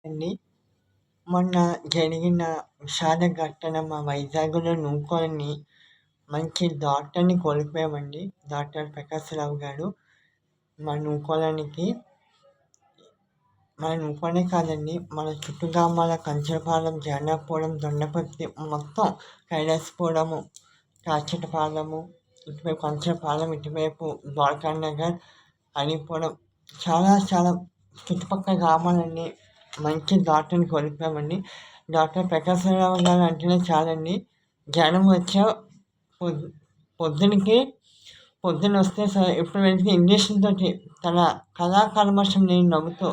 అండి. మొన్న జరిగిన విషాద ఘటన మా వైజాగ్‌లో నూకల్ని మంచి డాక్టర్‌ని కోల్పోయామండి. డాక్టర్ ప్రకాశ్‌రావు గారు. మా నూకాలనికి మన నూకలనే కాదండి, మన చుట్టు గ్రామాల కంచరపాలెం, జైనాపురం, దొండపర్తి మొత్తం కైలాసపురము, కాచిటపాలెము, ఇటువైపు కంచరపాలెం, ఇటువైపు ద్వారకా నగర్, అలీపురం చాలా చుట్టుపక్కల గ్రామాలన్నీ మంచి డాక్టర్‌ని కోల్పోయామండి. డాక్టర్ ప్రకాశ్‌రావు గారు అంటేనే చాలండి. జ్వరం వచ్చా పొద్ పొద్దునకి పొద్దునొస్తే ఎప్పుడు వెళ్తే ఇంజక్షన్‌తోటి తన కళాకల్మషం లేని నవ్వుతో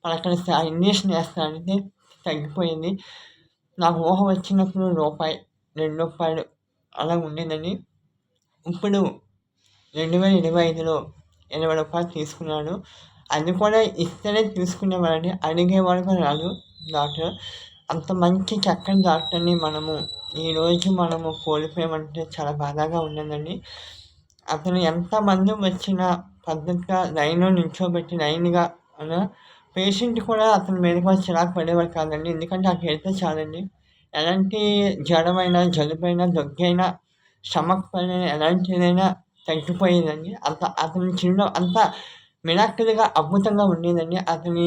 పలకరిస్తే ఆ ఇంజక్షన్ ఏస్తారంటే తగ్గిపోయింది. నాకు ఊహ వచ్చినప్పుడు రూపాయి, రూ. 2 అలా ఉండేదండి. ఇప్పుడు 2025లో రూ. 20 తీసుకున్నాను. అది కూడా ఇస్తేనే తీసుకునేవాడిని. అడిగేవాడు కూడా కాదు డాక్టర్. అంత మంచి చక్కని డాక్టర్‌ని ఈరోజు మనము కోల్పోయామంటే చాలా బాధగా ఉన్నదండి. అతను ఎంతమంది వచ్చినా పద్ధతిగా లైన్‌లో నిల్చోబెట్టి లైన్‌గా పేషెంట్ కూడా అతని మీద కూడా చిరాకు పడేవారు కాదండి. ఎందుకంటే అక్కడికెళ్తే చాలండి, ఎలాంటి జ్వరమైనా, జలుబైనా, దగ్గైనా, స్టమక్ పెయిన్ అయినా ఎలాంటిదైనా తగ్గిపోయేదండి. అతని చిరునవ్వు అంత మిరాకిల్‌గా అద్భుతంగా ఉండేదండి. అతని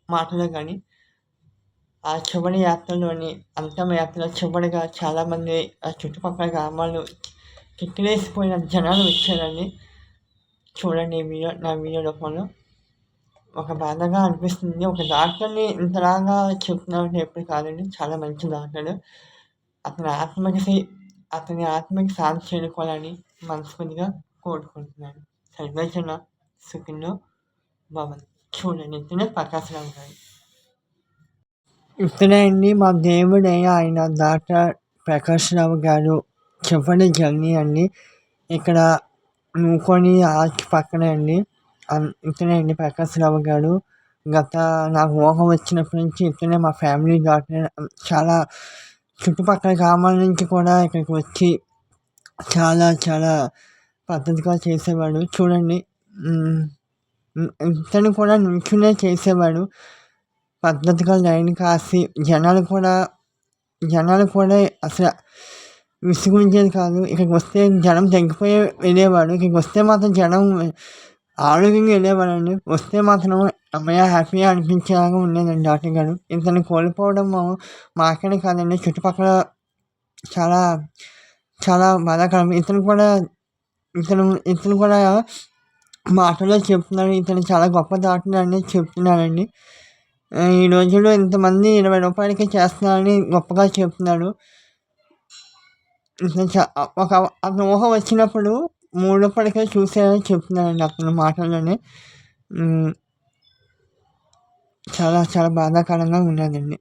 మాటలో గాని ఆ చివరి యాత్రలోని అంతిమ యాత్రలో చివరిగా చాలామంది ఆ చుట్టుపక్కల గ్రామాలు కిక్కిరిసిపోయిన జనాలు వచ్చారండి. చూడండి నా వీడియో రూపంలో. ఒక బాధగా అనిపిస్తుంది. ఒక డాక్టర్‌ని ఇంతలాగా చెప్తున్నారంటే ఎప్పుడు కాదండి. చాలా మంచి డాక్టరు. అతని ఆత్మకి అతని ఆత్మకి శాంతి చేకూరాలని మనస్ఫూర్తిగా కోరుకుంటున్నాను. సర్వే జన సుఖినో భవంతు. చూడండి ఇతనే ప్రకాశ్‌రావు గారు. ఇతనే అండి మా దేవుడే ఆయన డాక్టర్ ప్రకాశ్‌రావు గారు. చివరి జర్నీ అండి. ఇక్కడ నూకొని ఆర్చ్ పక్కనే అండి. ఇతనే అండి ప్రకాశ్‌రావు గారు. నాకు ఊహ వచ్చినప్పటి నుంచి ఇతనే మా ఫ్యామిలీ డాక్టర్. చాలా చుట్టుపక్కల గ్రామాల నుంచి కూడా ఇక్కడికి వచ్చి చాలా పద్ధతిగా చేసేవాడు. చూడండి ఇతను కూడా నుంచునే చేసేవాడు. పద్ధతిగా లైన్ కాసి జనాలు కూడా అసలు విసుగుంచేది కాదు. ఇక్కడికి వస్తే జనం తగ్గిపోయి వెళ్ళేవాడు. ఇక్కడికి వస్తే మాత్రం జనం ఆరోగ్యంగా వెళ్ళేవాడండి. వస్తే మాత్రం హమ్మయ్య! హ్యాపీగా అనిపించేలాగా ఉండేదండి డాక్టర్ గారు. ఇతన్ని కోల్పోవడము మాకనే కాదండి, చుట్టుపక్కల చాలా బాధాకరం. ఇతను కూడా మాటల్లో చెప్తున్నాడు. ఇతను చాలా గొప్ప డాక్టర్ అని చెప్తున్నాడండి. ఈ రోజుల్లో ఇంతమంది రూ. 20కే చేస్తున్నారని గొప్పగా చెప్తున్నాడు. అతను ఊహ వచ్చినప్పుడు రూ. 3కే చూసారని చెప్తున్నాడండి అతని మాటల్లోనే. చాలా బాధాకరంగా ఉన్నదండి.